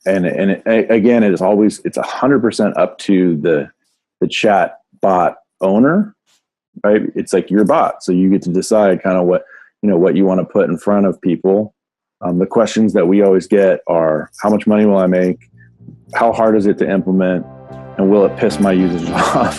Again, it's 100% up to the chat bot owner, right? It's like your bot. So you get to decide kind of what you want to put in front of people. The questions that we always get are, how much money will I make? How hard is it to implement? And will it piss my users off?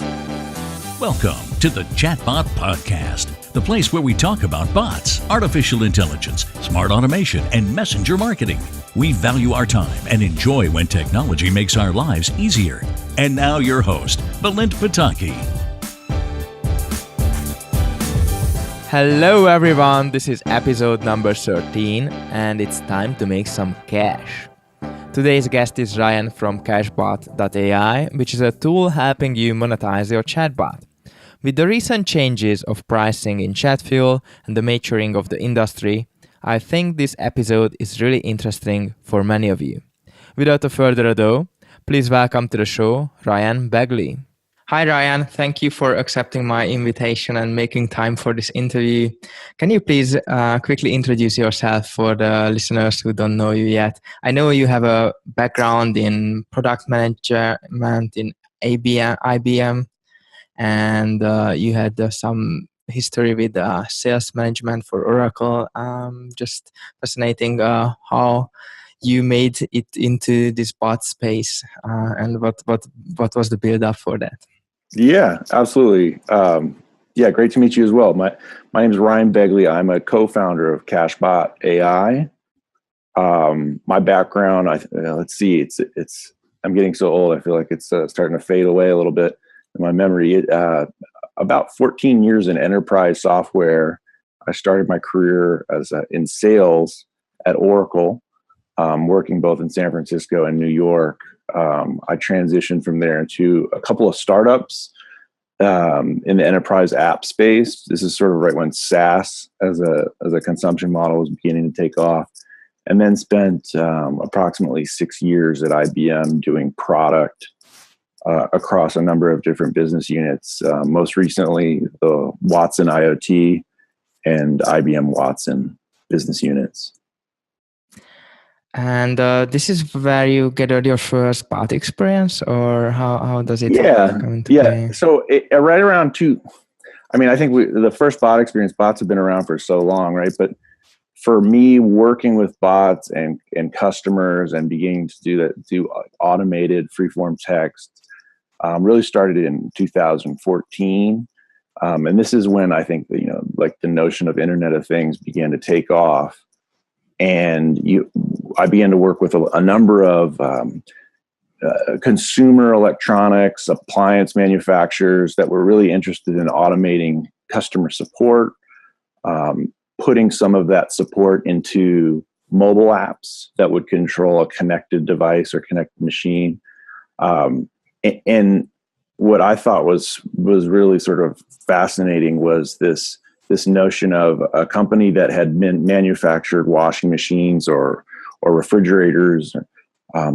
Welcome to the Chatbot Podcast, the place where we talk about bots, artificial intelligence, smart automation, and messenger marketing. We value our time and enjoy when technology makes our lives easier. And now your host, Balint Pataki. Hello everyone, this is episode number 13 and it's time to make some cash. Today's guest is Ryan from Cashbot.ai, which is a tool helping you monetize your chatbot. With the recent changes of pricing in chat fuel and the maturing of the industry, I think this episode is really interesting for many of you. Without further ado, please welcome to the show, Ryan Begley. Hi Ryan, thank you for accepting my invitation and making time for this interview. Can you please quickly introduce yourself for the listeners who don't know you yet? I know you have a background in product management in IBM, and you had some history with sales management for Oracle. Just fascinating how you made it into this bot space and what was the build up for that? Yeah, absolutely. Great to meet you as well. My name is Ryan Begley. I'm a co-founder of Cashbot.ai. My background, let's see, I'm getting so old. I feel like it's starting to fade away a little bit in my memory. About 14 years in enterprise software. I started my career in sales at Oracle, working both in San Francisco and New York. I transitioned from there into a couple of startups in the enterprise app space. This is sort of right when SaaS as a consumption model was beginning to take off, and then spent approximately 6 years at IBM doing product across a number of different business units. Most recently, the Watson IoT and IBM Watson business units. And this is where you gathered your first bot experience, or how does it come into play? So right around I think the first bot experience, bots have been around for so long, right? But for me, working with bots and customers and beginning to do automated freeform text really started in 2014. And this is when I think the notion of Internet of Things began to take off. And I began to work with a number of consumer electronics, appliance manufacturers that were really interested in automating customer support, putting some of that support into mobile apps that would control a connected device or connected machine. And what I thought was really sort of fascinating was this notion of a company that had been manufactured washing machines or refrigerators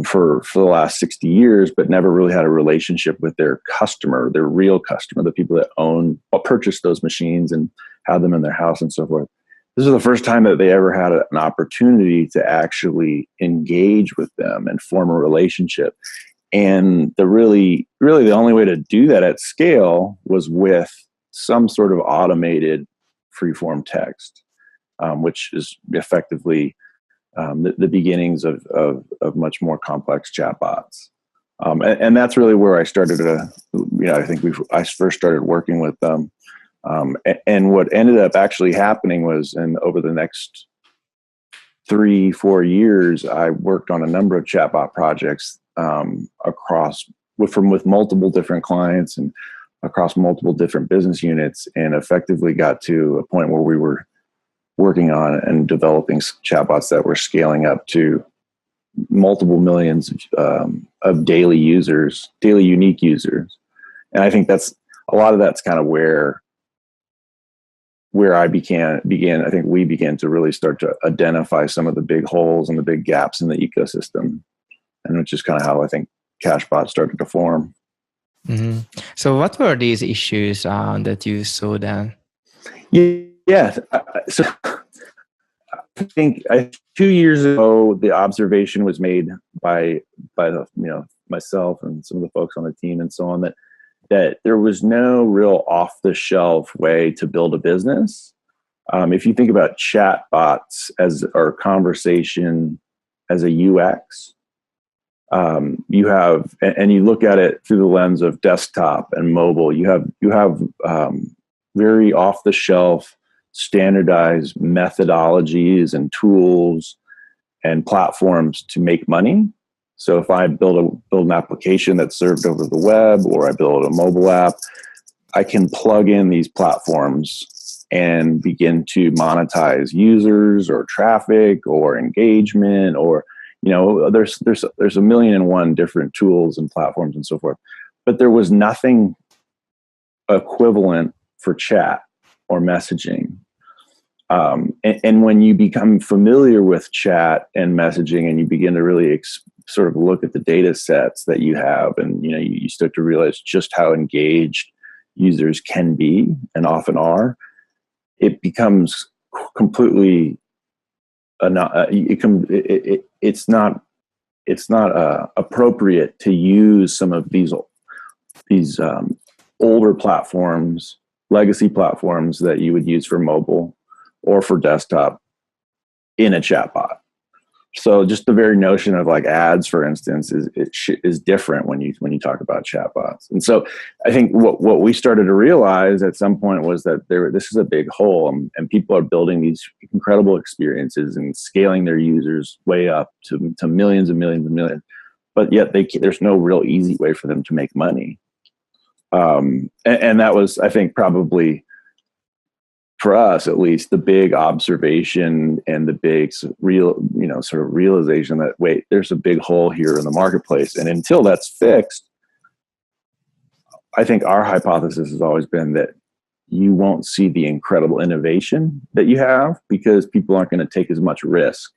for the last 60 years, but never really had a relationship with their customer, their real customer, the people that purchased those machines and had them in their house and so forth. This is the first time that they ever had an opportunity to actually engage with them and form a relationship. And really the only way to do that at scale was with some sort of automated freeform text, which is effectively the beginnings of much more complex chatbots. And that's really where I started I first started working with them. And what ended up actually happening was, over the next 3-4 years, I worked on a number of chatbot projects with multiple different clients and across multiple different business units, and effectively got to a point where we were working on and developing chatbots that were scaling up to multiple millions of daily unique users. And I think that's a lot of that's kind of where I began. I think we began to really start to identify some of the big holes and the big gaps in the ecosystem, and which is kind of how I think Cashbot started to form. Mm-hmm. So what were these issues that you saw then? Yeah. So think 2 years ago, the observation was made by the, myself and some of the folks on the team and so on, that there was no real off the shelf way to build a business. If you think about chatbots or conversation as a UX, you have, and you look at it through the lens of desktop and mobile, you have very off the shelf standardized methodologies and tools and platforms to make money. So if I build an application that's served over the web, or I build a mobile app, I can plug in these platforms and begin to monetize users or traffic or engagement, or there's a million and one different tools and platforms and so forth. But there was nothing equivalent for chat or messaging. And when you become familiar with chat and messaging, and you begin to really sort of look at the data sets that you have, and you start to realize just how engaged users can be and often are, it becomes completely it's not appropriate to use some of these older platforms, legacy platforms that you would use for mobile or for desktop in a chatbot. So just the very notion of like ads, for instance, is different when you talk about chatbots. And so I think what we started to realize at some point was that this is a big hole, and people are building these incredible experiences and scaling their users way up to millions and millions and millions, but yet there's no real easy way for them to make money. And that was, I think, probably, for us at least, the big observation and the big sort of realization that, wait, there's a big hole here in the marketplace. And until that's fixed, I think our hypothesis has always been that you won't see the incredible innovation that you have, because people aren't going to take as much risk.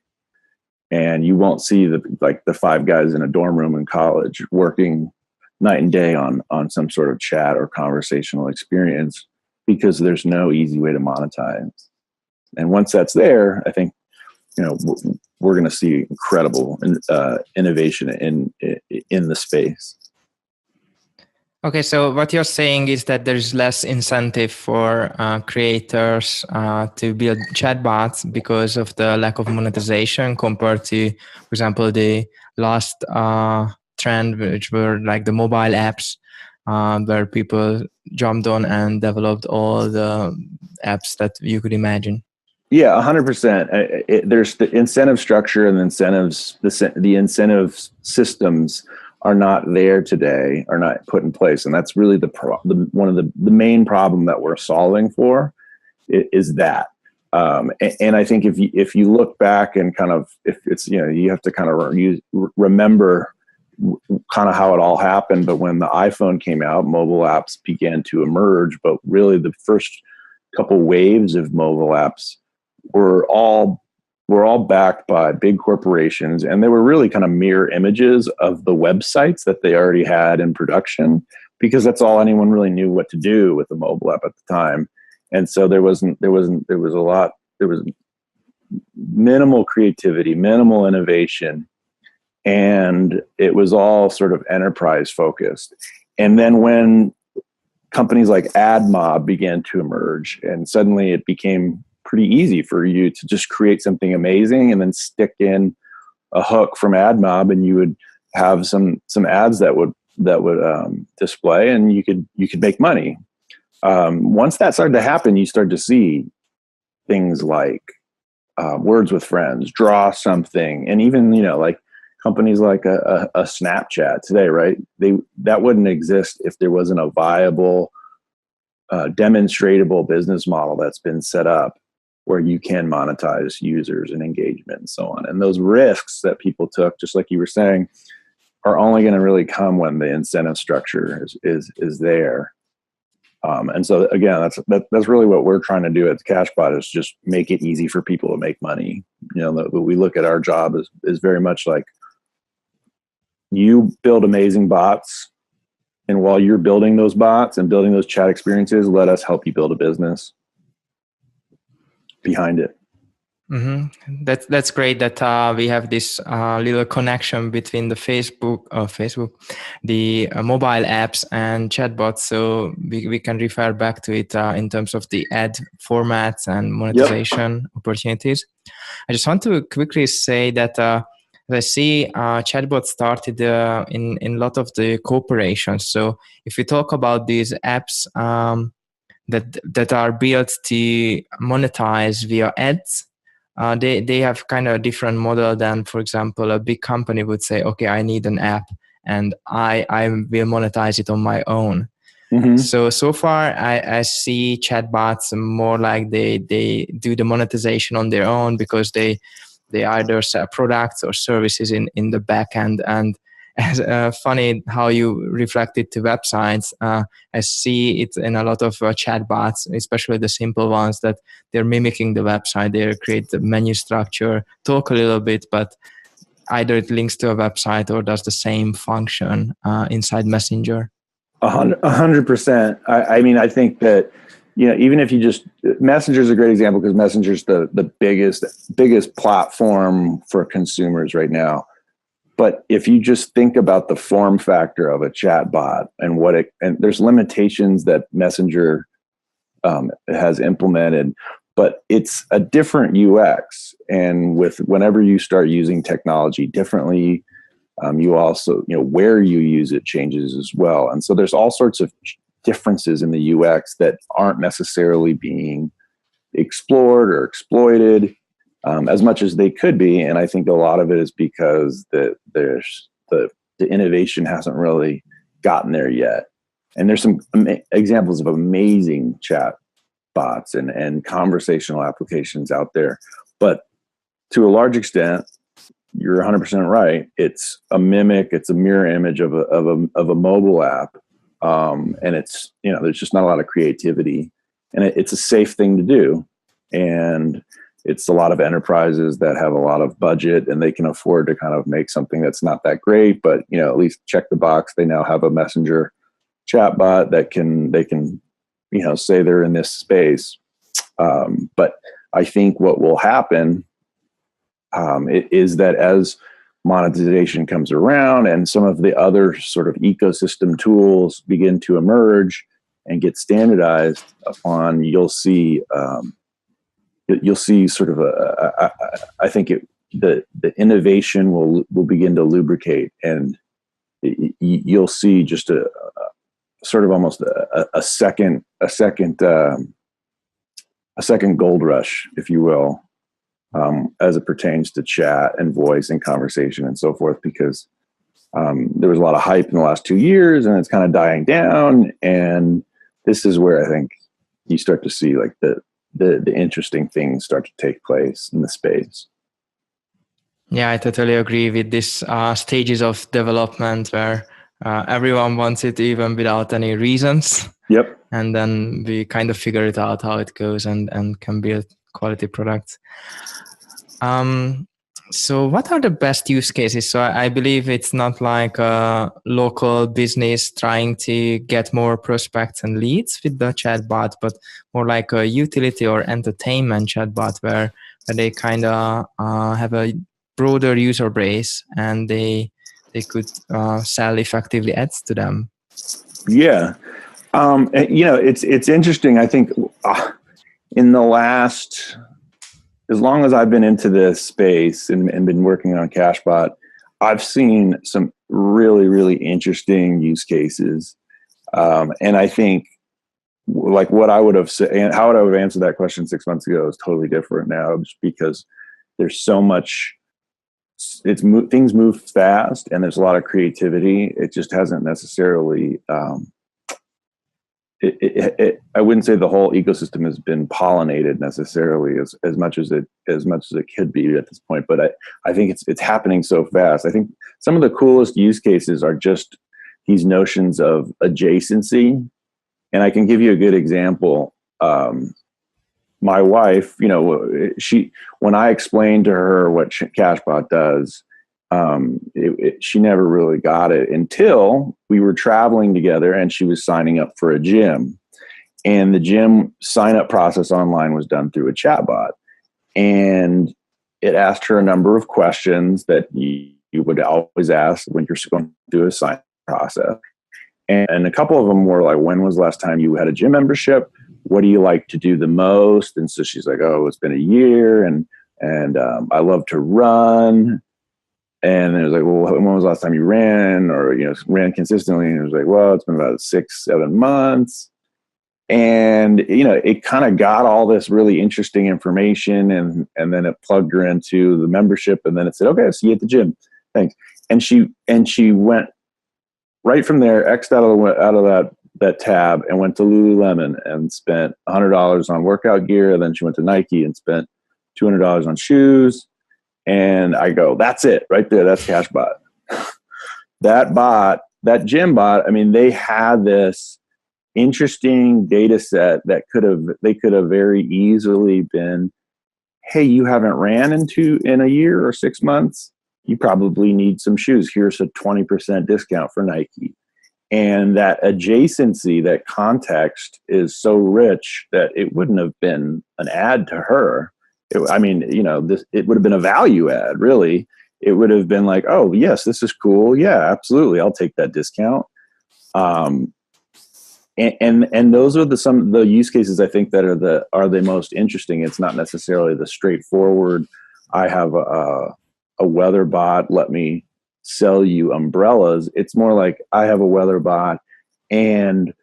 And you won't see the five guys in a dorm room in college working night and day on some sort of chat or conversational experience, because there's no easy way to monetize. And once that's there, I think, we're going to see incredible innovation in the space. Okay, so what you're saying is that there's less incentive for creators to build chatbots because of the lack of monetization, compared to, for example, the last trend, which were like the mobile apps, where people jumped on and developed all the apps that you could imagine. Yeah, 100%. There's the incentive structure and the incentives. The incentive systems are not there today, are not put in place, and that's really one of the main problem that we're solving for is that. And I think if you look back and kind of, if it's, you have to kind of remember kind of how it all happened. But when the iPhone came out, mobile apps began to emerge. But really, the first couple waves of mobile apps were all backed by big corporations, and they were really kind of mirror images of the websites that they already had in production, because that's all anyone really knew what to do with the mobile app at the time. And so there was minimal creativity, minimal innovation. And it was all sort of enterprise focused. And then when companies like AdMob began to emerge, and suddenly it became pretty easy for you to just create something amazing and then stick in a hook from AdMob, and you would have some ads that would display, and you could make money. Once that started to happen, you started to see things like Words with Friends, Draw Something, and even like companies like a Snapchat today, right? That wouldn't exist if there wasn't a viable, demonstratable business model that's been set up where you can monetize users and engagement and so on. And those risks that people took, just like you were saying, are only going to really come when the incentive structure is there. And so again, that's really what we're trying to do at Cashbot, is just make it easy for people to make money. We look at our job is very much like, you build amazing bots, and while you're building those bots and building those chat experiences, let us help you build a business behind it. That's great that we have this little connection between the the mobile apps and chatbots, so we can refer back to it in terms of the ad formats and monetization opportunities. I just want to quickly say that I see chatbots started in a lot of the corporations. So if we talk about these apps that are built to monetize via ads, they have kind of a different model than, for example, a big company would say, okay, I need an app and I will monetize it on my own. So far, I see chatbots more like they do the monetization on their own because they either sell products or services in the back end. And as funny how you reflect it to websites, I see it in a lot of chatbots, especially the simple ones that they're mimicking the website. They create the menu structure, talk a little bit, but either it links to a website or does the same function inside Messenger. 100%. I mean, I think that, even if you just, Messenger is a great example because Messenger is the biggest platform for consumers right now. But if you just think about the form factor of a chatbot and and there's limitations that Messenger has implemented, but it's a different UX. And whenever you start using technology differently, you also, where you use it changes as well. And so there's all sorts of differences in the UX that aren't necessarily being explored or exploited as much as they could be. And I think a lot of it is because there's the innovation hasn't really gotten there yet. And there's some examples of amazing chat bots and conversational applications out there. But to a large extent, you're 100% right. It's a mimic. It's a mirror image of a mobile app, and it's there's just not a lot of creativity, and it's a safe thing to do, and it's a lot of enterprises that have a lot of budget and they can afford to kind of make something that's not that great, but at least check the box. They now have a Messenger chatbot that they can say they're in this space, but I think what will happen is that as monetization comes around and some of the other sort of ecosystem tools begin to emerge and get standardized upon, you'll see sort of I think the innovation will begin to lubricate, and you'll see just a sort of almost a second gold rush, if you will. As it pertains to chat and voice and conversation and so forth, because there was a lot of hype in the last 2 years and it's kind of dying down. And this is where I think you start to see like the interesting things start to take place in the space. Yeah, I totally agree with this stages of development where everyone wants it even without any reasons. Yep. And then we kind of figure it out how it goes and can build quality products. So what are the best use cases? So I believe it's not like a local business trying to get more prospects and leads with the chatbot, but more like a utility or entertainment chatbot where they kind of have a broader user base and they could sell effectively ads to them. Yeah. It's interesting. I think in the last, as long as I've been into this space and been working on Cashbot, I've seen some really, really interesting use cases. And I think like what I would have said and how I would have answered that question 6 months ago is totally different now, just because there's so much, things move fast and there's a lot of creativity. It just hasn't necessarily, I wouldn't say the whole ecosystem has been pollinated necessarily as much as it could be at this point. But I think it's happening so fast. I think some of the coolest use cases are just these notions of adjacency. And I can give you a good example. My wife, when I explained to her what Cashbot does, she never really got it until we were traveling together and she was signing up for a gym, and the gym sign up process online was done through a chatbot. and it asked her a number of questions that you would always ask when you're going through a sign process. And a couple of them were like, when was the last time you had a gym membership? What do you like to do the most? And so she's like, oh, it's been a year, and I love to run. And it was like, well, when was the last time you ran, or ran consistently? And it was like, well, it's been about 6-7 months. And it kind of got all this really interesting information, and then it plugged her into the membership, and then it said, okay, see you at the gym, thanks. And she went right from there, X'd out of that tab, and went to Lululemon and spent $100 on workout gear. And then she went to Nike and spent $200 on shoes. And I go, that's it right there. That's Cashbot. That gym bot, I mean, they had this interesting data set that they could have very easily been, hey, you haven't ran in a year or 6 months. You probably need some shoes. Here's a 20% discount for Nike. And that adjacency, that context is so rich that it wouldn't have been an ad to her. It would have been a value ad, really. It would have been like, oh, yes, this is cool. Yeah, absolutely. I'll take that discount. And those are some of the use cases I think that are the most interesting. It's not necessarily the straightforward, I have a weather bot, let me sell you umbrellas. It's more like, I have a weather bot, and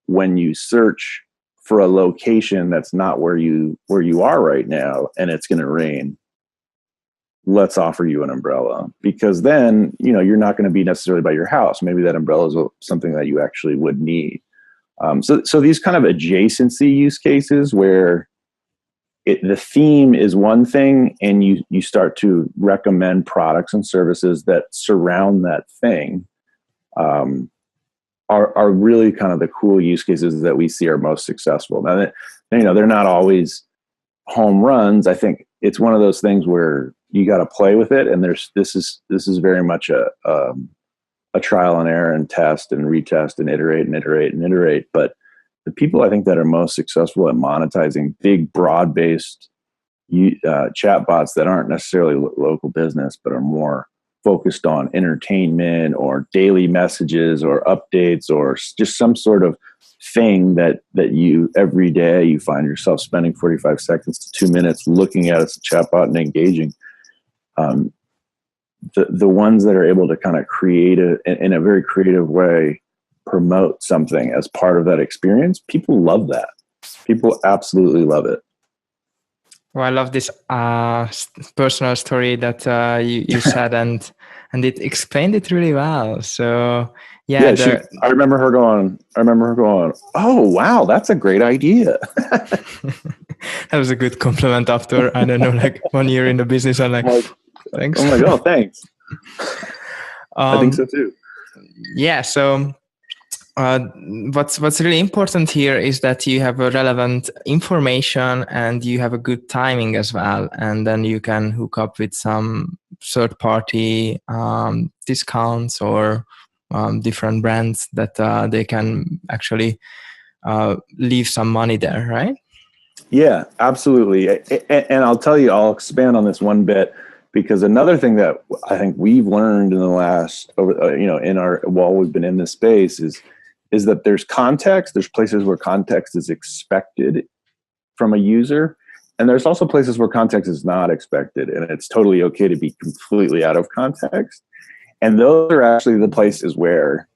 when you search for a location that's not where you are right now, and it's going to rain, let's offer you an umbrella, because then you're not going to be necessarily by your house. Maybe that umbrella is something that you actually would need. So these kind of adjacency use cases where the theme is one thing, and you start to recommend products and services that surround that thing, are really kind of the cool use cases that we see are most successful. Now, they're not always home runs. I think it's one of those things where you got to play with it, and this is very much a trial and error, and test and retest and iterate and iterate and iterate. But the people I think that are most successful at monetizing big, broad-based chatbots that aren't necessarily local business, but are more focused on entertainment or daily messages or updates, or just some sort of thing that you every day you find yourself spending 45 seconds to 2 minutes looking at as a chatbot and engaging. The ones that are able to kind of create in a very creative way, promote something as part of that experience, people love that. People absolutely love it. Well, I love this personal story that you said, and it explained it really well. So yeah, I remember her going, oh wow, that's a great idea. That was a good compliment after, I don't know, like 1 year in the business. I'm like, thanks. I'm like, oh, thanks. I think so too. Yeah. So what's really important here is that you have a relevant information, and you have a good timing as well, and then you can hook up with some third-party discounts or different brands that they can actually leave some money there, right? Yeah, absolutely. And I'll tell you, I'll expand on this one bit, because another thing that I think we've learned in the last, while we've been in this space is that there's context. There's places where context is expected from a user, and there's also places where context is not expected, and it's totally okay to be completely out of context. And those are actually the places where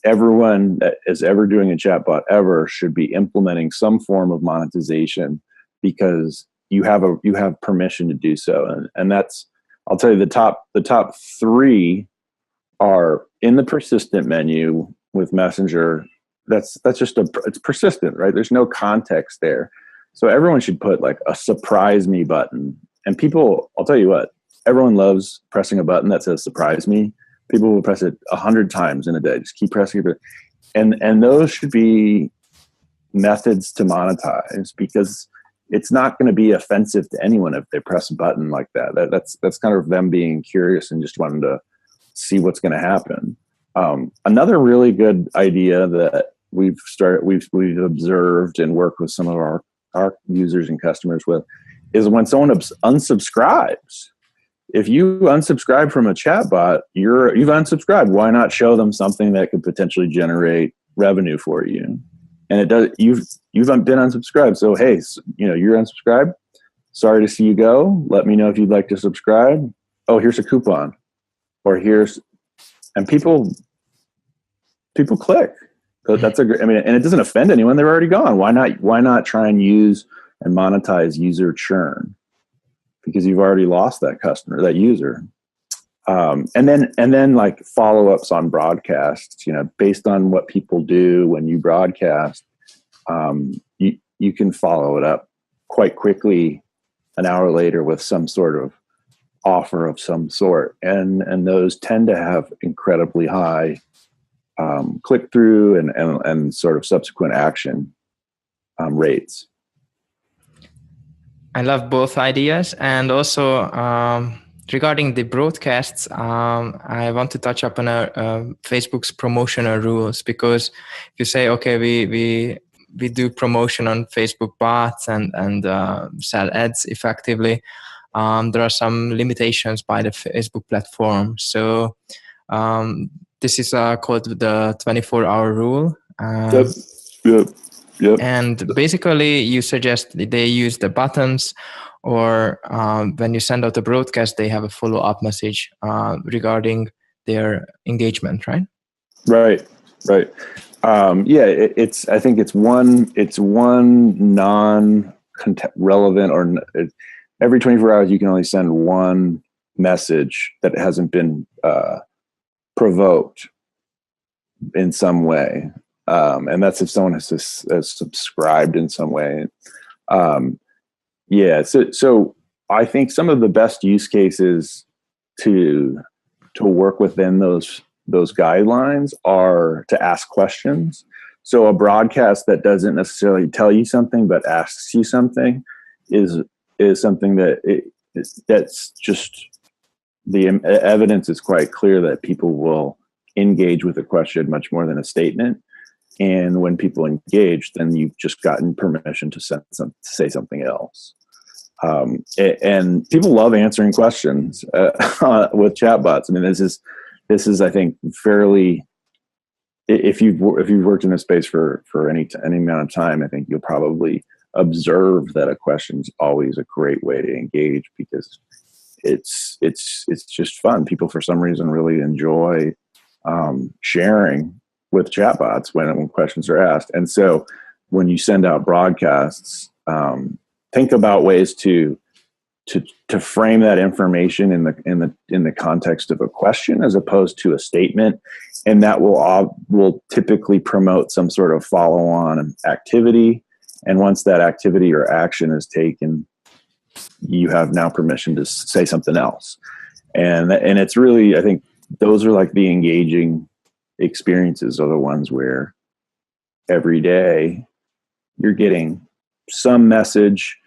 everyone that is ever doing a chatbot ever should be implementing some form of monetization, because you have permission to do so. And that's, I'll tell you, the top three are in the persistent menu with Messenger. That's just it's persistent, right? There's no context there. So everyone should put like a surprise me button. And people, I'll tell you what, everyone loves pressing a button that says surprise me. People will press it 100 times in a day. Just keep pressing it. And those should be methods to monetize, because it's not going to be offensive to anyone if they press a button like that. That's kind of them being curious and just wanting to see what's going to happen. Another really good idea that we've observed and worked with some of our users and customers with is when someone unsubscribes. If you unsubscribe from a chatbot, you've unsubscribed. Why not show them something that could potentially generate revenue for you? And it does. You've been unsubscribed. So hey, you're unsubscribed. Sorry to see you go. Let me know if you'd like to subscribe. Oh, here's a coupon, and people click. So that's and it doesn't offend anyone. They're already gone. Why not try and use and monetize user churn? Because you've already lost that customer, that user. And then like follow-ups on broadcasts, based on what people do when you broadcast, you can follow it up quite quickly an hour later with some sort of offer of some sort. And those tend to have incredibly high click-through and sort of subsequent action rates. I love both ideas. And also regarding the broadcasts, I want to touch upon Facebook's promotional rules, because if you say, okay, we do promotion on Facebook bots and sell ads effectively, there are some limitations by the Facebook platform. So this is called the 24-hour rule. Yep. And basically, you suggest they use the buttons, or when you send out a broadcast, they have a follow-up message regarding their engagement, right? Right. I think it's one non-relevant, or every 24 hours you can only send one message that hasn't been provoked in some way. And that's if someone has subscribed in some way. So I think some of the best use cases to work within those guidelines are to ask questions. So a broadcast that doesn't necessarily tell you something but asks you something is something that's just, the evidence is quite clear that people will engage with a question much more than a statement. And when people engage, then you've just gotten permission to say something else. And people love answering questions with chatbots. I mean, this is I think fairly. If you've worked in this space for any amount of time, I think you'll probably observe that a question is always a great way to engage, because it's just fun. People for some reason really enjoy sharing with chatbots when questions are asked. And so when you send out broadcasts, think about ways to frame that information in the context of a question as opposed to a statement, and that will typically promote some sort of follow-on activity. And once that activity or action is taken, you have now permission to say something else. And it's really, I think those are like the engaging experiences, are the ones where every day you're getting some message,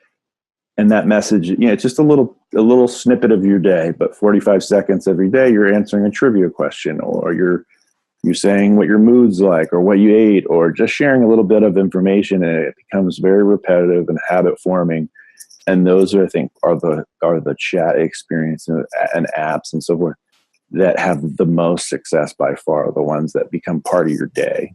and that message, it's just a little snippet of your day, but 45 seconds every day you're answering a trivia question, or you're saying what your mood's like, or what you ate, or just sharing a little bit of information, and it becomes very repetitive and habit forming. And those are, I think, are the chat experience and apps and so forth that have the most success by far, the ones that become part of your day.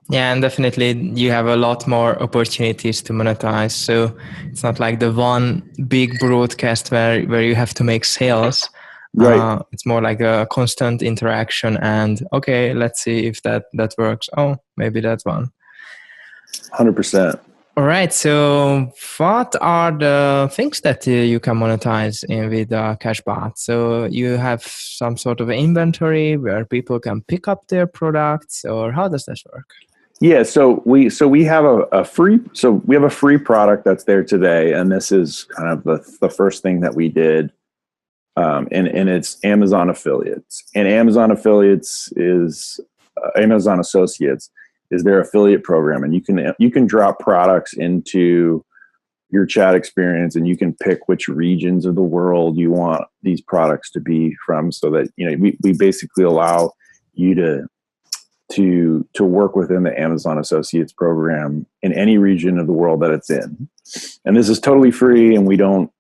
Yeah, and definitely you have a lot more opportunities to monetize. So it's not like the one big broadcast where you have to make sales. Right. It's more like a constant interaction, and okay, let's see if that works. Oh, maybe that one. 100%. All right. So what are the things that you can monetize with Cashbot? So you have some sort of inventory where people can pick up their products, or how does this work? Yeah, so we have a free product that's there today, and this is kind of the first thing that we did, and it's Amazon Affiliates. And Amazon Affiliates is Amazon Associates is their affiliate program, and you can drop products into your chat experience, and you can pick which regions of the world you want these products to be from, so that we basically allow you to to work within the Amazon Associates program in any region of the world that it's in. And this is totally free, and we don't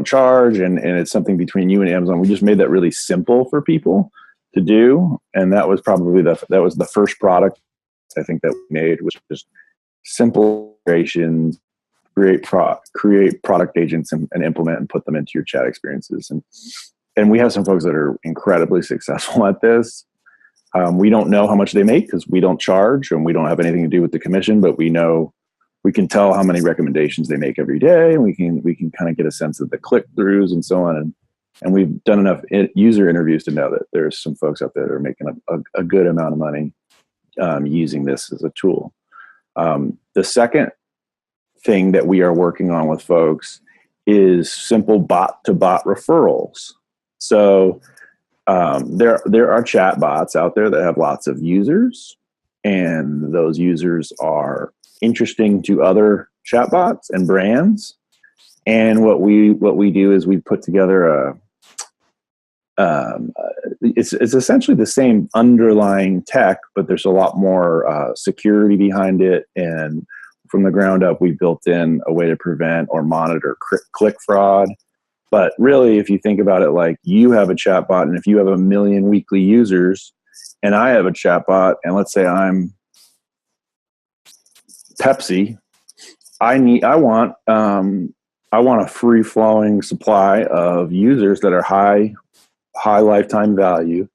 charge, and it's something between you and Amazon. We just made that really simple for people to do, and that was probably the first product I think that we made, which was simple integrations, create product agents and implement and put them into your chat experiences. And we have some folks that are incredibly successful at this. We don't know how much they make because we don't charge and we don't have anything to do with the commission, but we know we can tell how many recommendations they make every day, and we can kind of get a sense of the click-throughs and so on. And we've done enough user interviews to know that there's some folks out there that are making a good amount of money using this as a tool. The second thing that we are working on with folks is simple bot-to-bot referrals. So there are chatbots out there that have lots of users, and those users are interesting to other chatbots and brands. And what we do is we put together it's essentially the same underlying tech, but there's a lot more security behind it. And from the ground up, we built in a way to prevent or monitor click fraud. But really, if you think about it, like you have a chatbot, and if you have 1 million weekly users, and I have a chatbot, and let's say I'm Pepsi, I want a free flowing supply of users that are high lifetime value,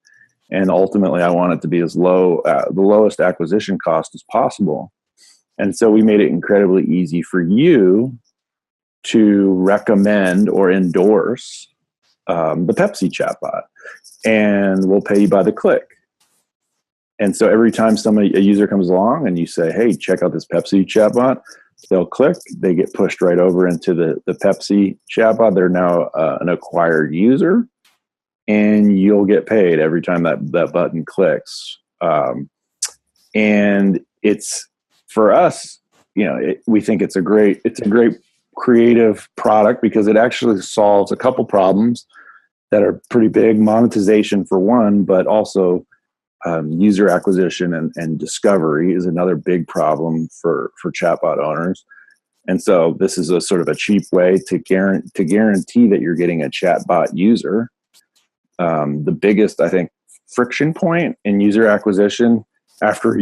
and ultimately I want it to be as low, the lowest acquisition cost as possible. And so we made it incredibly easy for you to recommend or endorse the Pepsi chatbot, and we'll pay you by the click. And so every time a user comes along and you say, hey, check out this Pepsi chatbot, they'll click, they get pushed right over into the Pepsi chatbot. They're now an acquired user, and you'll get paid every time that button clicks. And it's, for us, we think it's a great creative product because it actually solves a couple problems that are pretty big. Monetization for one, but also user acquisition and discovery is another big problem for chatbot owners. And so this is a sort of a cheap way to guarantee that you're getting a chatbot user. The biggest, I think, friction point in user acquisition, after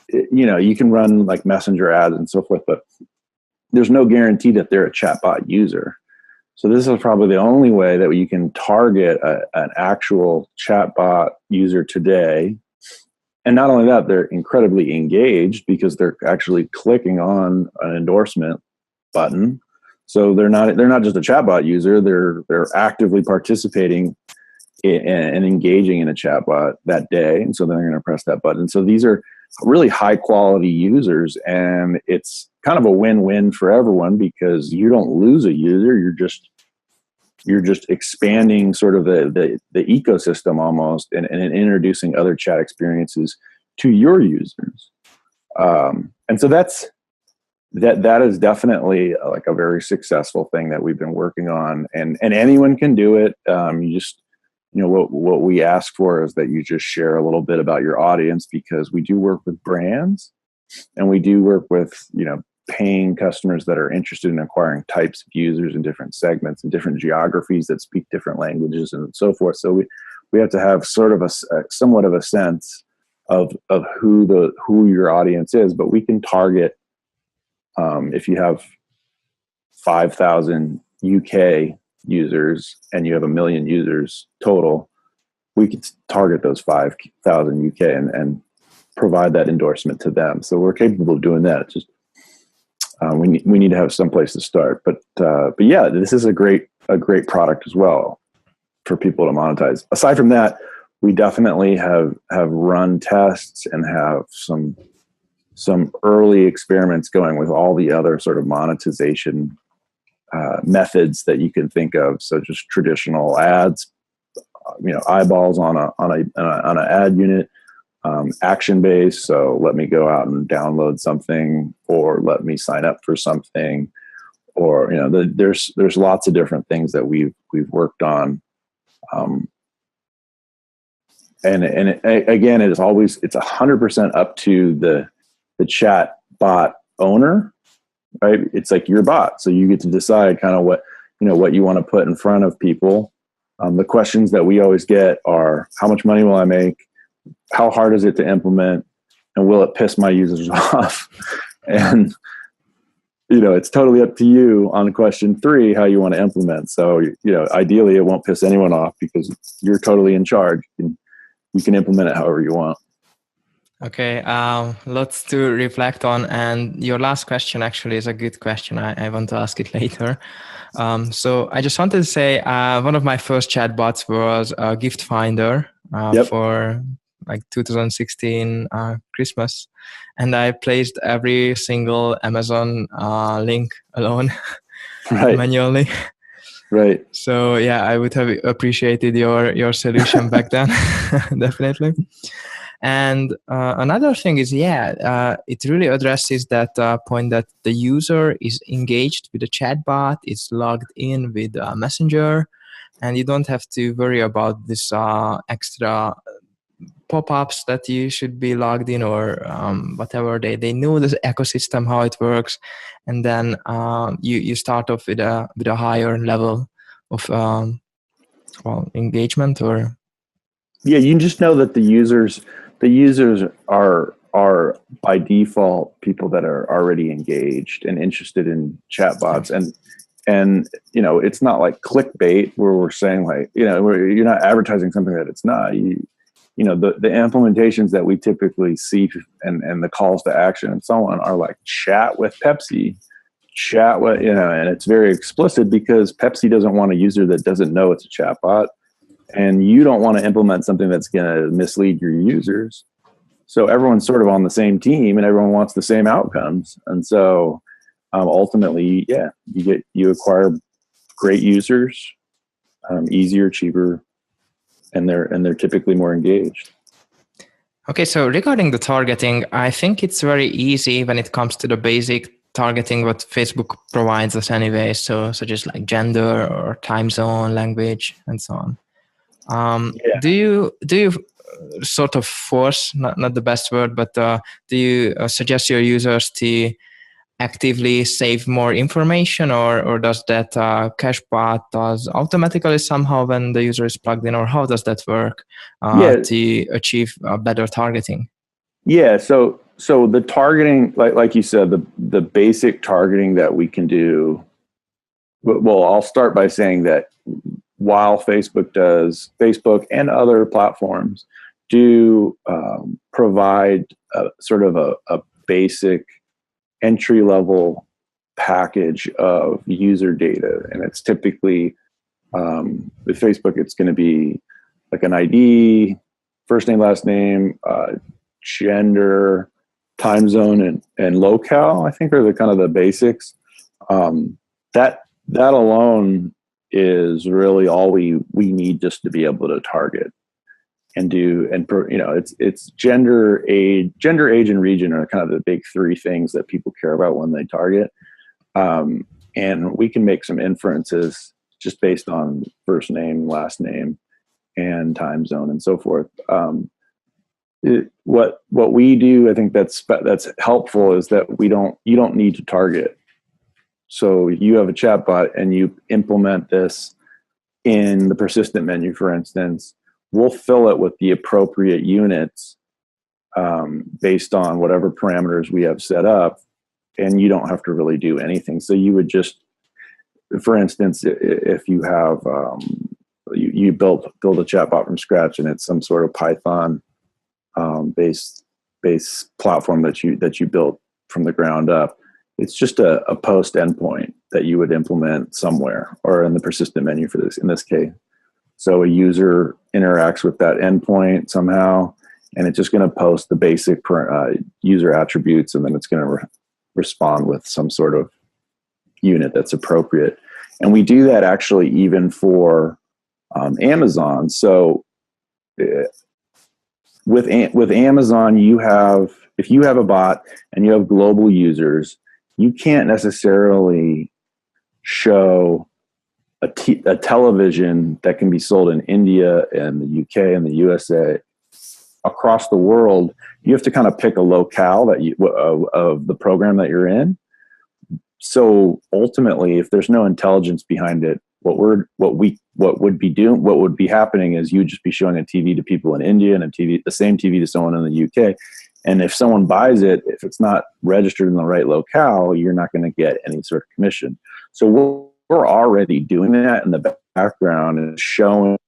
you can run like messenger ads and so forth, but there's no guarantee that they're a chatbot user. So this is probably the only way that you can target an actual chatbot user today. And not only that, they're incredibly engaged because they're actually clicking on an endorsement button. So they're not just a chatbot user, they're actively participating and engaging in a chatbot that day. And so then they're going to press that button. So these are really high quality users, and it's kind of a win-win for everyone because you don't lose a user. You're just expanding sort of the ecosystem almost, and introducing other chat experiences to your users. And so that is definitely like a very successful thing that we've been working on, and anyone can do it. You just, what we ask for is that you just share a little bit about your audience, because we do work with brands, and we do work with, paying customers that are interested in acquiring types of users in different segments and different geographies that speak different languages and so forth. So we have to have sort of a somewhat of a sense of who your audience is, but we can target, if you have 5,000 UK users and you have 1 million users total, we could target those 5,000 UK and provide that endorsement to them. So we're capable of doing that. It's just we need to have some place to start. But yeah, this is a great product as well for people to monetize. Aside from that, we definitely have run tests and have some early experiments going with all the other sort of monetization methods that you can think of. So just traditional ads, eyeballs on an ad unit, action based. So let me go out and download something, or let me sign up for something, or there's lots of different things that we've worked on. again, it's 100% up to the chat bot owner, right? It's like your bot. So you get to decide kind of what you want to put in front of people. The questions that we always get are, how much money will I make? How hard is it to implement? And will it piss my users off? And, it's totally up to you on question 3, how you want to implement. So, ideally it won't piss anyone off because you're totally in charge. You can implement it however you want. Okay, lots to reflect on. And your last question actually is a good question. I want to ask it later. So I just wanted to say one of my first chatbots was a gift finder for like 2016 Christmas. And I placed every single Amazon link alone manually. Right. So yeah, I would have appreciated your solution back then, definitely. And another thing is, it really addresses that point that the user is engaged with the chatbot, is logged in with Messenger, and you don't have to worry about this extra pop-ups that you should be logged in or whatever. They know the ecosystem, how it works, and then you start off with a higher level of engagement. Or you just know that the users are by default people that are already engaged and interested in chatbots. And it's not like clickbait where we're saying like, where you're not advertising something that it's not. The implementations that we typically see and the calls to action and so on are like chat with Pepsi, chat with, and it's very explicit because Pepsi doesn't want a user that doesn't know it's a chatbot. And you don't want to implement something that's going to mislead your users. So everyone's sort of on the same team and everyone wants the same outcomes. And so ultimately, you acquire great users, easier, cheaper, and they're typically more engaged. Okay, so regarding the targeting, I think it's very easy when it comes to the basic targeting what Facebook provides us anyway. So just like gender or time zone, language, and so on. Do you sort of force, not the best word, but do you suggest your users to actively save more information, or does that Cashbot does automatically somehow when the user is plugged in, or how does that work to achieve better targeting? Yeah, so the targeting, like you said, the basic targeting that we can do. Well, I'll start by saying that while Facebook and other platforms do provide sort of a basic entry-level package of user data. And it's typically, with Facebook, it's going to be like an ID, first name, last name, gender, time zone, and locale, I think are the kind of the basics. That alone is really all we need just to be able to target and do. And it's gender, age, and region are kind of the big 3 things that people care about when they target. And we can make some inferences just based on first name, last name, and time zone, and so forth. What we do, I think that's helpful, is that you don't need to target. So you have a chatbot and you implement this in the persistent menu, for instance. We'll fill it with the appropriate units based on whatever parameters we have set up, and you don't have to really do anything. So you would just, for instance, if you have you build a chatbot from scratch and it's some sort of Python based platform that you built from the ground up, it's just a post endpoint that you would implement somewhere or in the persistent menu in this case. So a user interacts with that endpoint somehow, and it's just going to post the basic user attributes, and then it's going to respond with some sort of unit that's appropriate. And we do that actually even for Amazon. So with Amazon, if you have a bot and you have global users, you can't necessarily show a television that can be sold in India and the UK and the USA across the world, you have to kind of pick a locale of the program that you're in. So ultimately, if there's no intelligence behind it, what would be happening is you'd just be showing a TV to people in India and the same TV to someone in the UK. And if someone buys it, if it's not registered in the right locale, you're not going to get any sort of commission. So we're already doing that in the background and showing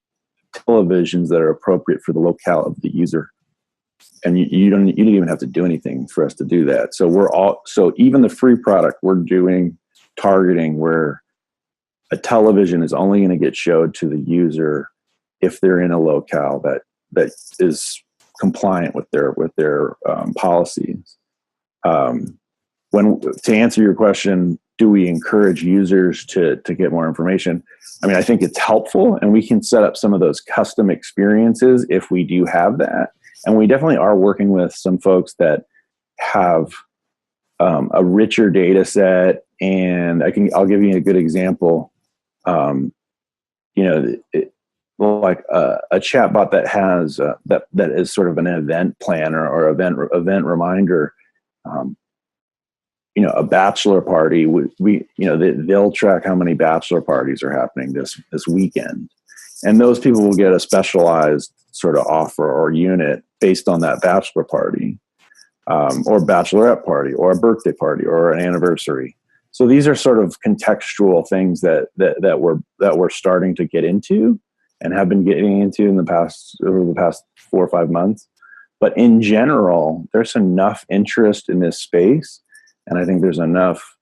televisions that are appropriate for the locale of the user. And you don't even have to do anything for us to do that. So even the free product, we're doing targeting where a television is only going to get showed to the user if they're in a locale that is compliant with their policies. To answer your question, do we encourage users to get more information? I mean, I think it's helpful, and we can set up some of those custom experiences if we do have that. And we definitely are working with some folks that have a richer data set. And I'll give you a good example. Like a chatbot that has that is sort of an event planner or event reminder. A bachelor party. They'll track how many bachelor parties are happening this weekend, and those people will get a specialized sort of offer or unit based on that bachelor party, or bachelorette party, or a birthday party, or an anniversary. So these are sort of contextual things that we're starting to get into and have been getting into over the past 4 or 5 months. But in general, there's enough interest in this space, and I think there's enough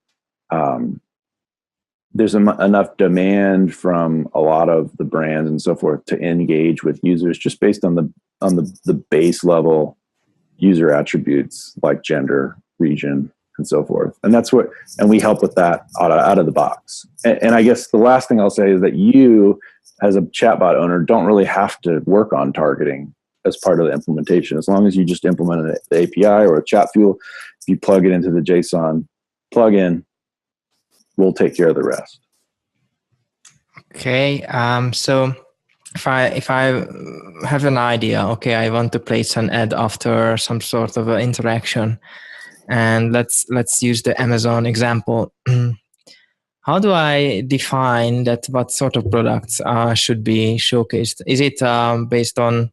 enough demand from a lot of the brands and so forth to engage with users just based on the base level user attributes like gender, region, and so forth. And we help with that out of the box. And I guess the last thing I'll say is that you, as a chatbot owner, don't really have to work on targeting as part of the implementation. As long as you just implement the API or a chat fuel, if you plug it into the JSON plugin, we'll take care of the rest. Okay. So if I have an idea, okay, I want to place an ad after some sort of interaction, and let's use the Amazon example. How do I define that what sort of products should be showcased? Is it based on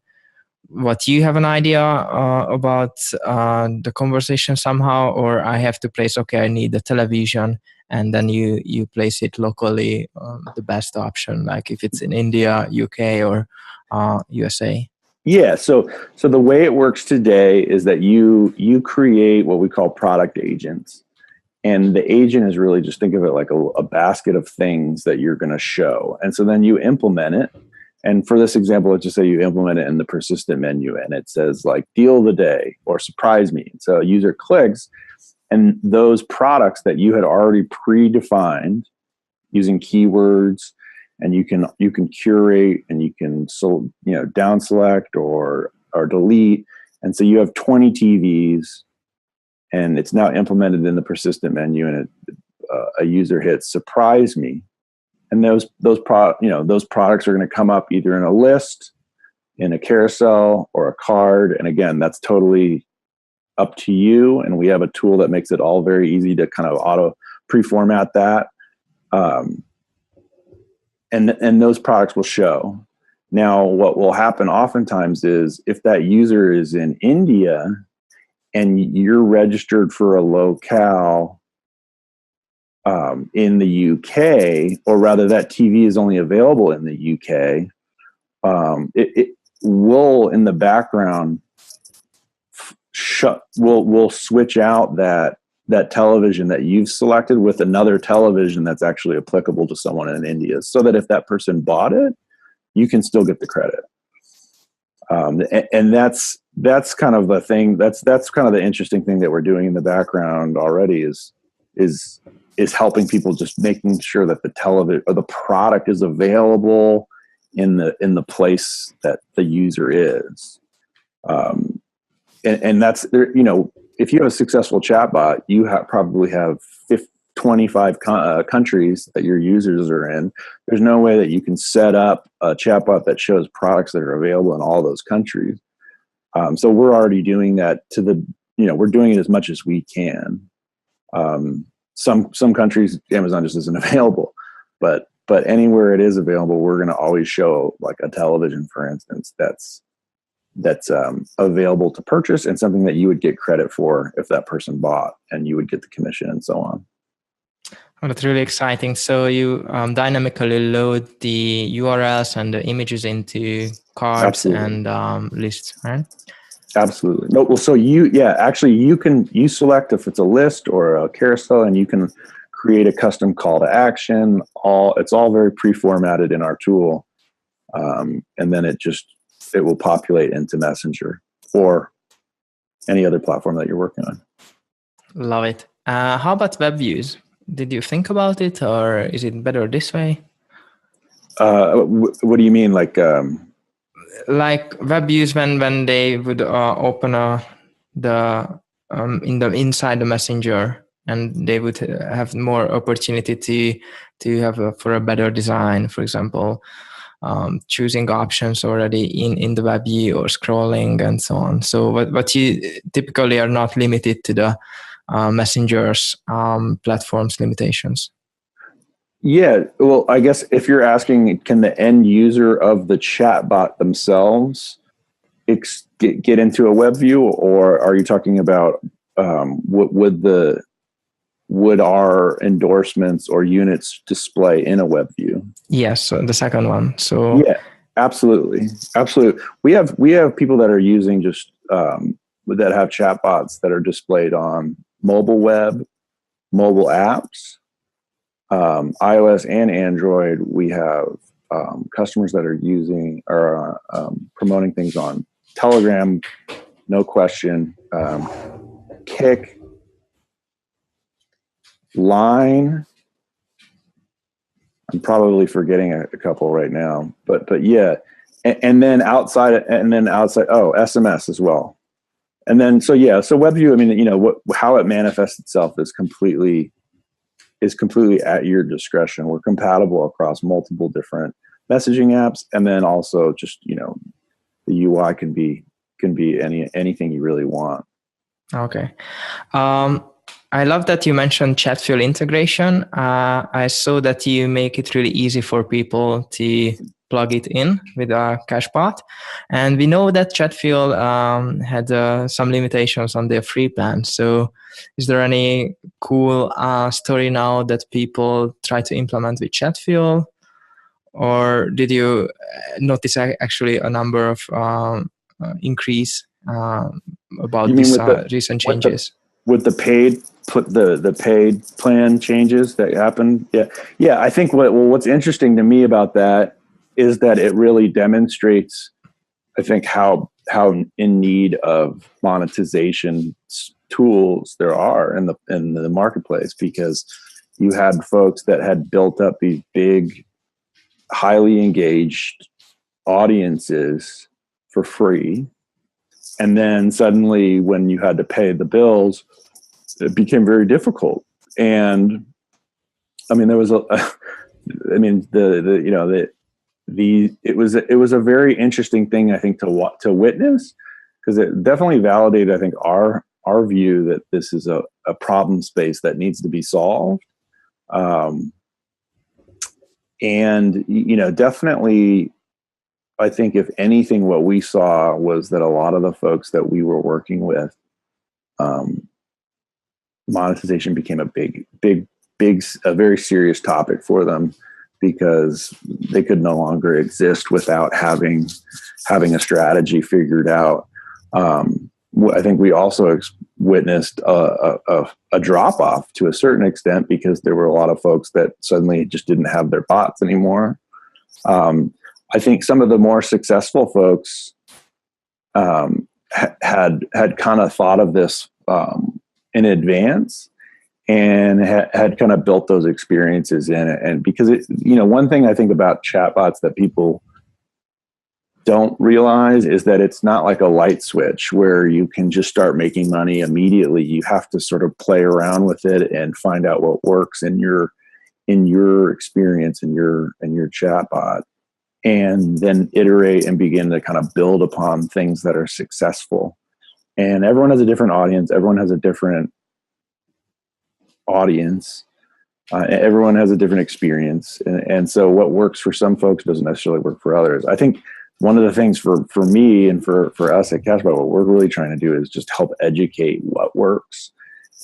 what you have an idea about the conversation somehow, or I have to place, okay, I need a television, and then you place it locally, the best option, like if it's in India, UK, or USA? Yeah, so the way it works today is that you create what we call product agents. And the agent is really, just think of it like a basket of things that you're going to show. And so then you implement it. And for this example, let's just say you implement it in the persistent menu, and it says like deal of the day or surprise me. So a user clicks, and those products that you had already predefined using keywords, and you can curate, and you can down select or delete. And so you have 20 TVs. And it's now implemented in the persistent menu, and a user hits surprise me, and those products are going to come up either in a list, in a carousel, or a card. And again, that's totally up to you. And we have a tool that makes it all very easy to kind of auto pre-format that, and those products will show. Now, what will happen oftentimes is if that user is in India and you're registered for a locale in the UK, or rather that TV is only available in the UK, it will, in the background, we'll switch out that television that you've selected with another television that's actually applicable to someone in India, so that if that person bought it, you can still get the credit. And that's kind of the thing. That's kind of the interesting thing that we're doing in the background already is helping people, just making sure that the television or the product is available in the place that the user is. And that's, if you have a successful chatbot, you probably have 25 countries that your users are in. There's no way that you can set up a chatbot that shows products that are available in all those countries. So we're already doing that we're doing it as much as we can. Some countries, Amazon just isn't available, but anywhere it is available, we're going to always show like a television, for instance, that's available to purchase and something that you would get credit for if that person bought, and you would get the commission and so on. Oh, that's really exciting. So you dynamically load the URLs and the images into cards and lists, right? Absolutely. No, well, so you select if it's a list or a carousel, and you can create a custom call to action. It's all very pre-formatted in our tool, and then it will populate into Messenger or any other platform that you're working on. Love it. How about web views? Did you think about it, or is it better this way? What do you mean, like web views when they would open inside the Messenger, and they would have more opportunity to have for a better design, for example, choosing options already in the web view or scrolling and so on. So what you typically are not limited to the Messenger's platform's limitations. Yeah, well, I guess if you're asking, can the end user of the chatbot themselves get into a web view, or are you talking about would our endorsements or units display in a web view? Yes, so the second one. So yeah, absolutely. We have people that are using just that have chatbots that are displayed on mobile web, mobile apps. iOS and Android. We have customers that are using or promoting things on Telegram, no question, Kick, Line. I'm probably forgetting a couple right now, but yeah, and then outside, SMS as well, and then so WebView. I mean, how it manifests itself is completely at your discretion. We're compatible across multiple different messaging apps, and then also just the UI can be anything you really want. Okay. I love that you mentioned Chatfuel integration. I saw that you make it really easy for people to plug it in with a Cashbot. And we know that Chatfuel had some limitations on their free plan. So is there any cool story now that people try to implement with Chatfuel? Or did you notice actually a number of increase about these recent changes? With the paid the paid plan changes that happened, yeah. I think what's interesting to me about that is that it really demonstrates, I think, how in need of monetization tools there are in the marketplace, because you had folks that had built up these big, highly engaged audiences for free, and then suddenly when you had to pay the bills, it became very difficult. And I mean, there was it was a very interesting thing, I think, to witness, because it definitely validated, I think, our view that this is a problem space that needs to be solved. And definitely, I think, if anything, what we saw was that a lot of the folks that we were working with, monetization became a very serious topic for them, because they could no longer exist without having a strategy figured out. I think we also witnessed a drop off to a certain extent, because there were a lot of folks that suddenly just didn't have their bots anymore. I think some of the more successful folks had kind of thought of this in advance, and had kind of built those experiences in it. And because one thing I think about chatbots that people don't realize is that it's not like a light switch where you can just start making money immediately. You have to sort of play around with it and find out what works in your experience in your chatbot. and then iterate and begin to kind of build upon things that are successful. And everyone has a different audience. Everyone has a different audience. Everyone has a different experience. And so what works for some folks doesn't necessarily work for others. I think one of the things for me and for us at Cashbot, what we're really trying to do is just help educate what works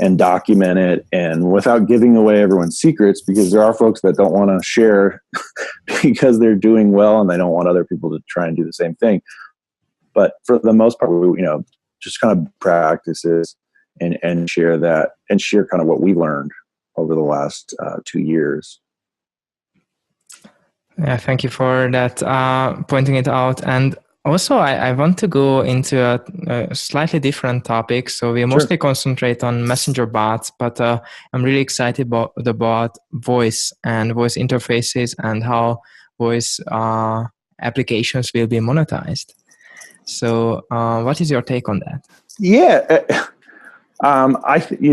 and document it, and without giving away everyone's secrets, because there are folks that don't want to share because they're doing well and they don't want other people to try and do the same thing. But for the most part, we, just kind of practices and share that, and share kind of what we learned over the last 2 years. Yeah, thank you for that, pointing it out. And also, I want to go into a slightly different topic. So we mostly concentrate on messenger bots, but I'm really excited about voice and voice interfaces and how voice applications will be monetized. So what is your take on that? Yeah.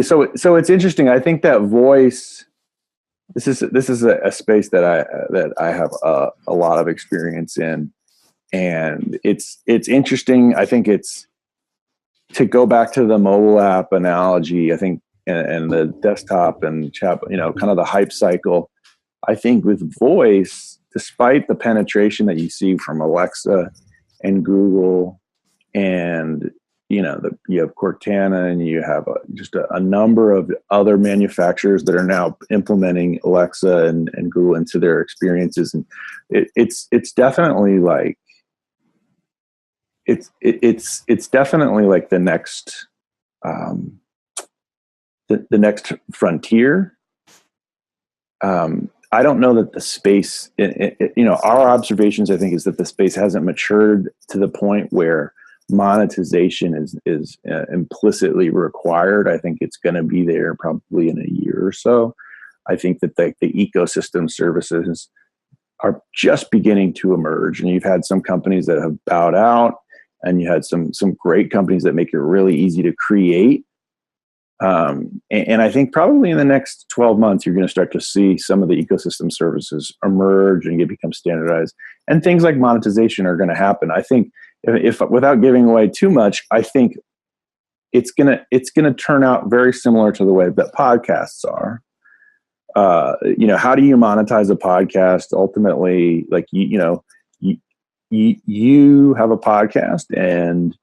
So it's interesting. I think that voice, this is a space that I have a lot of experience in. And it's interesting. I think it's, to go back to the mobile app analogy, I think, and the desktop and chat, kind of the hype cycle. I think with voice, despite the penetration that you see from Alexa and Google, and you have Cortana, and you have just a number of other manufacturers that are now implementing Alexa and Google into their experiences, and it's definitely like, it's definitely like the next the next frontier. I don't know that the space, our observations, I think, is that the space hasn't matured to the point where monetization is implicitly required. I think it's going to be there probably in a year or so. I think that the ecosystem services are just beginning to emerge, and you've had some companies that have bowed out, and you had some great companies that make it really easy to create. And I think probably in the next 12 months, you're going to start to see some of the ecosystem services emerge and become standardized, and things like monetization are going to happen. I think if without giving away too much, I think it's going to turn out very similar to the way that podcasts are. How do you monetize a podcast? Ultimately, like, you have a podcast, and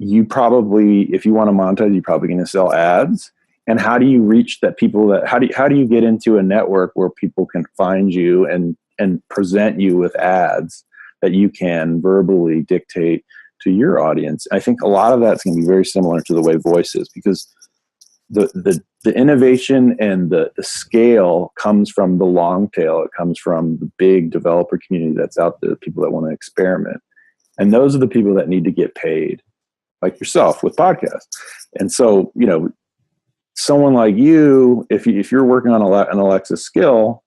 you probably, if you want to monetize, you're probably going to sell ads. And how do you reach that people how do you get into a network where people can find you and present you with ads that you can verbally dictate to your audience? I think a lot of that's going to be very similar to the way voice is, because the innovation and the scale comes from the long tail. It comes from the big developer community that's out there, the people that want to experiment. And those are the people that need to get paid, like yourself with podcasts. And so, someone like you, if you're working on an Alexa skill,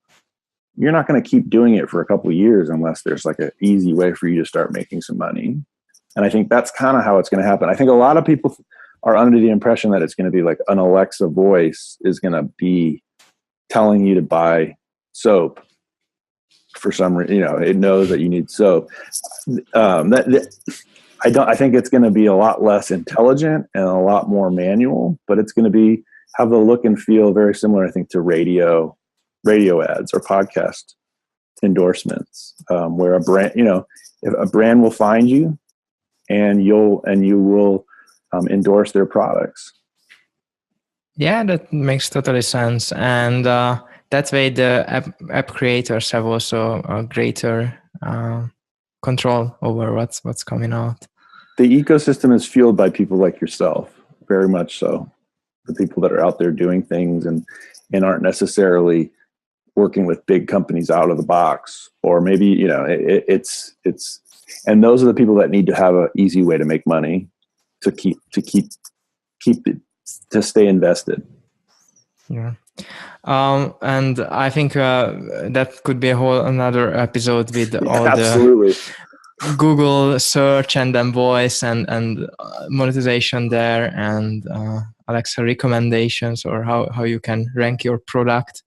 you're not going to keep doing it for a couple of years unless there's like an easy way for you to start making some money. And I think that's kind of how it's going to happen. I think a lot of people are under the impression that it's going to be like an Alexa voice is going to be telling you to buy soap for some reason. It knows that you need soap. I think it's going to be a lot less intelligent and a lot more manual, but it's going to have the look and feel very similar, I think, to radio ads or podcast endorsements, where a brand, if a brand will find you, and you will endorse their products. Yeah, that makes totally sense. And that way the app creators have also a greater control over what's coming out. The ecosystem is fueled by people like yourself, very much so. The people that are out there doing things and aren't necessarily working with big companies out of the box, or maybe, it's and those are the people that need to have an easy way to make money to keep it, to stay invested. Yeah. And I think that could be a whole another episode with all Absolutely. the Google search and then voice and monetization there, and Alexa recommendations, or how you can rank your product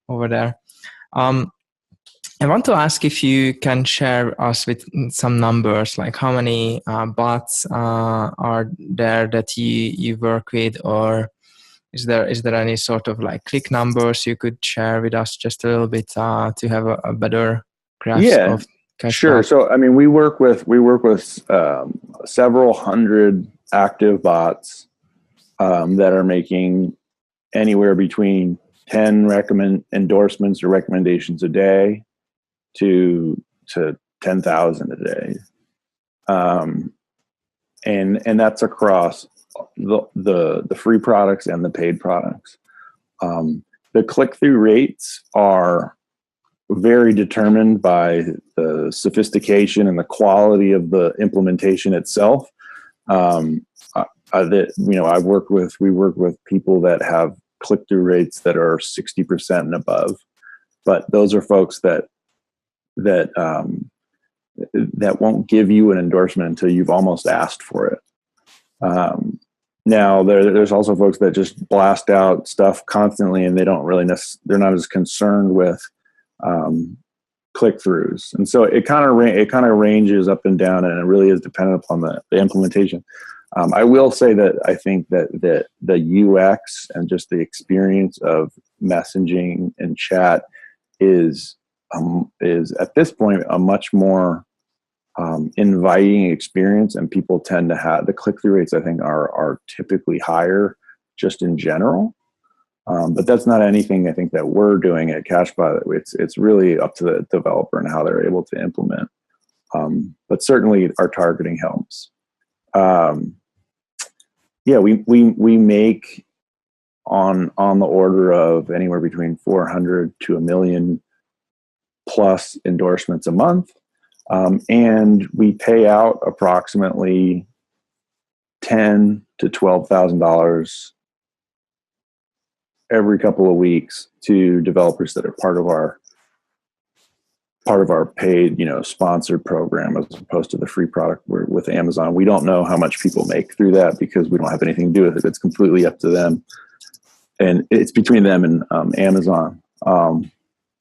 over there. I want to ask if you can share us with some numbers, like how many bots are there that you work with, or is there any sort of like click numbers you could share with us just a little bit to have a better grasp Yeah, of sure. Cashbot? So, I mean, we work with several hundred active bots that are making anywhere between 10 endorsements or recommendations a day to 10,000 a day, and that's across the free products and the paid products. The click-through rates are very determined by the sophistication and the quality of the implementation itself. We work with people that have click-through rates that are 60% and above, but those are folks that won't give you an endorsement until you've almost asked for it. Now there's also folks that just blast out stuff constantly, and they don't really they're not as concerned with click-throughs, and so it kind of ranges up and down, and it really is dependent upon the implementation. I will say that I think that the UX and just the experience of messaging and chat is at this point a much more inviting experience, and people tend to have the click-through rates, I think, are typically higher just in general. But that's not anything I think that we're doing at Cashbot. It's really up to the developer and how they're able to implement. But certainly our targeting helps. We make on the order of anywhere between 400 to 1 million plus endorsements a month. And we pay out approximately $10,000 to $12,000 every couple of weeks to developers that are part of our paid, sponsored program, as opposed to the free product with Amazon. We don't know how much people make through that because we don't have anything to do with it. It's completely up to them, and it's between them and Amazon. And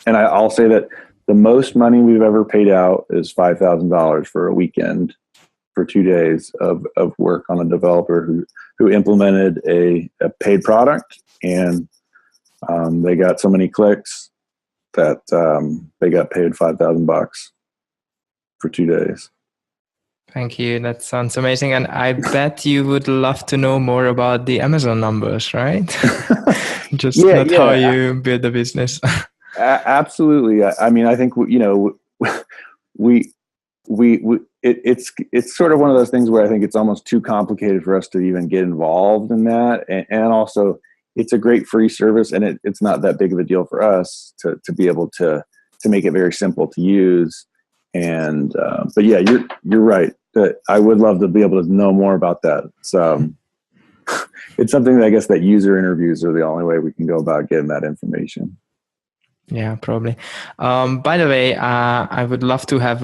I'll say that the most money we've ever paid out is $5,000 for a weekend for 2 days of work on a developer who implemented a paid product, and they got so many clicks that they got paid $5,000 for 2 days. Thank you. That sounds amazing. And I bet you would love to know more about the Amazon numbers, right? Just how you build the business. Absolutely. I mean, I think it's sort of one of those things where I think it's almost too complicated for us to even get involved in that, and also it's a great free service, and it's not that big of a deal for us to be able to make it very simple to use. And but yeah, you're right that I would love to be able to know more about that. So it's something that I guess that user interviews are the only way we can go about getting that information. Yeah, probably. By the way, I would love to have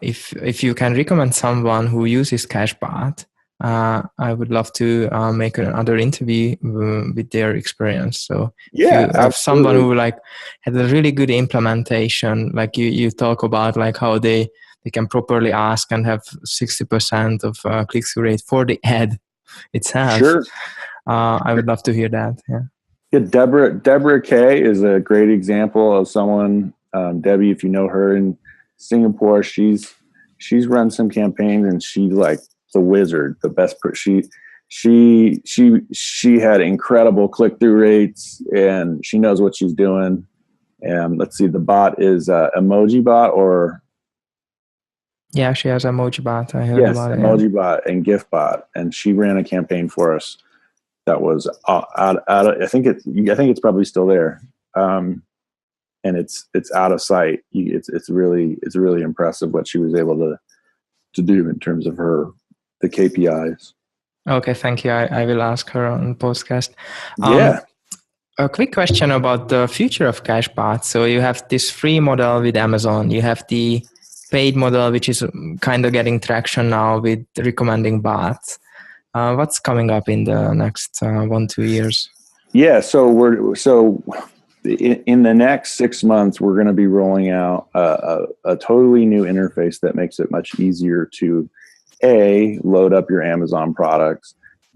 if you can recommend someone who uses Cashbot. I would love to make another interview with their experience. So if you have someone who had a really good implementation, like you talk about like how they can properly ask and have 60% of click-through rate for the ad itself. Sure. I would love to hear that. Yeah. Yeah, Deborah K is a great example of someone. Debbie, if you know her in Singapore, she's run some campaigns, and she's like the wizard, the best. She had incredible click-through rates, and she knows what she's doing. And let's see, the bot is Emoji Bot, or yeah, she has Emoji Bot. I heard about it. Emoji Bot and Gift Bot, and she ran a campaign for us that was out of, I think it's probably still there, and it's out of sight. It's really impressive what she was able to do in terms of the KPIs. Okay, thank you. I will ask her on podcast. Yeah. A quick question about the future of Cashbot. So you have this free model with Amazon. You have the paid model, which is kind of getting traction now with recommending bots. What's coming up in the next 1-2 years? Yeah, so in the next 6 months, we're going to be rolling out a totally new interface that makes it much easier to A, load up your Amazon products.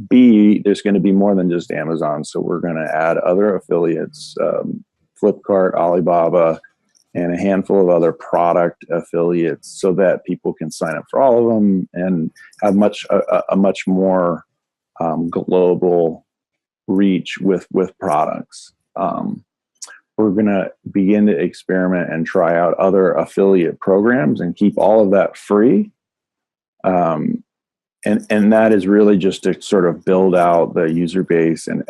B, there's going to be more than just Amazon. So we're going to add other affiliates, Flipkart, Alibaba, and a handful of other product affiliates so that people can sign up for all of them and have a much more global reach with products. We're going to begin to experiment and try out other affiliate programs and keep all of that free. And that is really just to sort of build out the user base and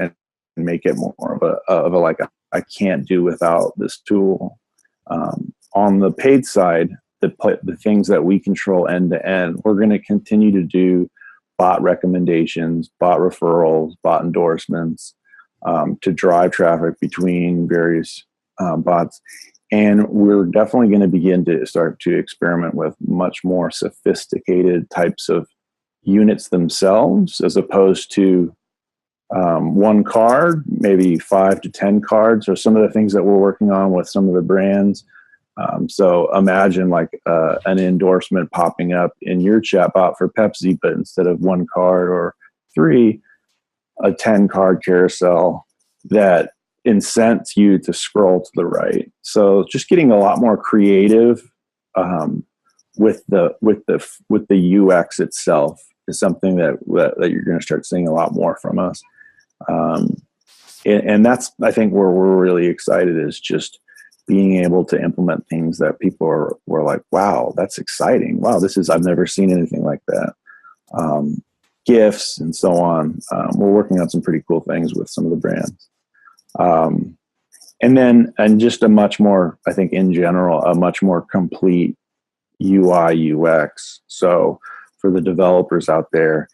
make it more of a like I can't do without this tool. On the paid side, the things that we control end to end, we're going to continue to do bot recommendations, bot referrals, bot endorsements, to drive traffic between various bots. And we're definitely going to begin to start to experiment with much more sophisticated types of units themselves, as opposed to one card, maybe 5 to 10 cards, or some of the things that we're working on with some of the brands. So imagine like an endorsement popping up in your chatbot for Pepsi, but instead of 1 card or 3, a 10 card carousel that incents you to scroll to the right. So just getting a lot more creative with the UX itself is something that you're going to start seeing a lot more from us. And that's, I think, where we're really excited, is just being able to implement things that people were like, wow, that's exciting. Wow, I've never seen anything like that. Gifts and so on. We're working on some pretty cool things with some of the brands. And just a much more, I think in general, a much more complete UI UX. So for the developers out there,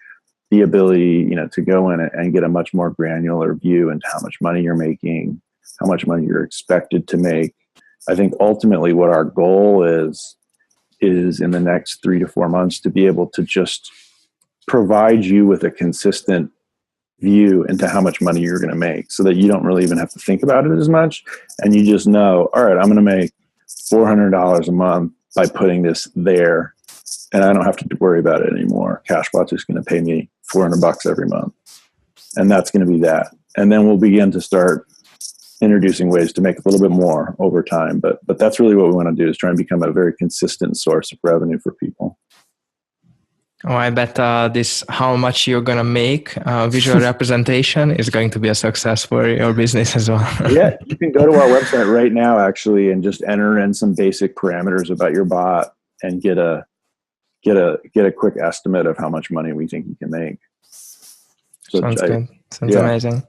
the ability, to go in and get a much more granular view into how much money you're making, how much money you're expected to make. I think ultimately what our goal is in the next 3 to 4 months to be able to just provide you with a consistent view into how much money you're going to make, so that you don't really even have to think about it as much. And you just know, all right, I'm going to make $400 a month by putting this there. And I don't have to worry about it anymore. Cashbot's just going to pay me $400 every month. And that's going to be that. And then we'll begin to start introducing ways to make a little bit more over time. But that's really what we want to do, is try and become a very consistent source of revenue for people. Oh, I bet this how much you're going to make visual representation is going to be a success for your business as well. Yeah, you can go to our website right now, actually, and just enter in some basic parameters about your bot and get a quick estimate of how much money we think you can make. So sounds good. Sounds amazing.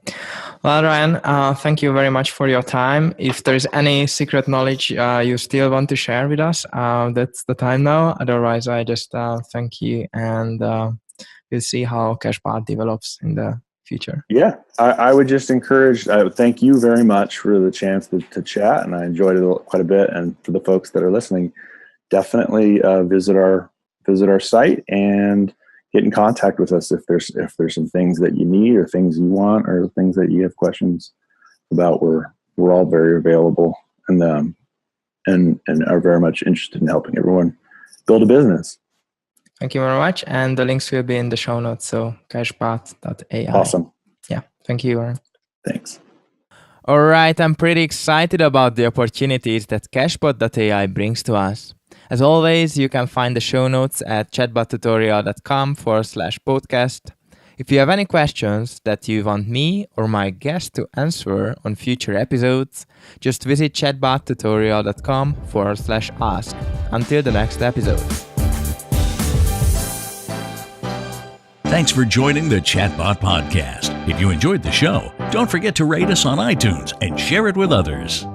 Well, Ryan, thank you very much for your time. If there's any secret knowledge you still want to share with us, that's the time now. Otherwise, I just thank you, and we'll see how Cashbot develops in the future. Yeah, I would just encourage, thank you very much for the chance to chat, and I enjoyed it quite a bit. And for the folks that are listening, definitely visit our site and get in contact with us if there's some things that you need, or things you want, or things that you have questions about. We're all very available and are very much interested in helping everyone build a business. Thank you very much. And the links will be in the show notes. So Cashbot.ai. Awesome. Yeah. Thank you, Ryan. Thanks. All right. I'm pretty excited about the opportunities that Cashbot.ai brings to us. As always, you can find the show notes at chatbottutorial.com/podcast. If you have any questions that you want me or my guest to answer on future episodes, just visit chatbottutorial.com/ask. Until the next episode. Thanks for joining the Chatbot Podcast. If you enjoyed the show, don't forget to rate us on iTunes and share it with others.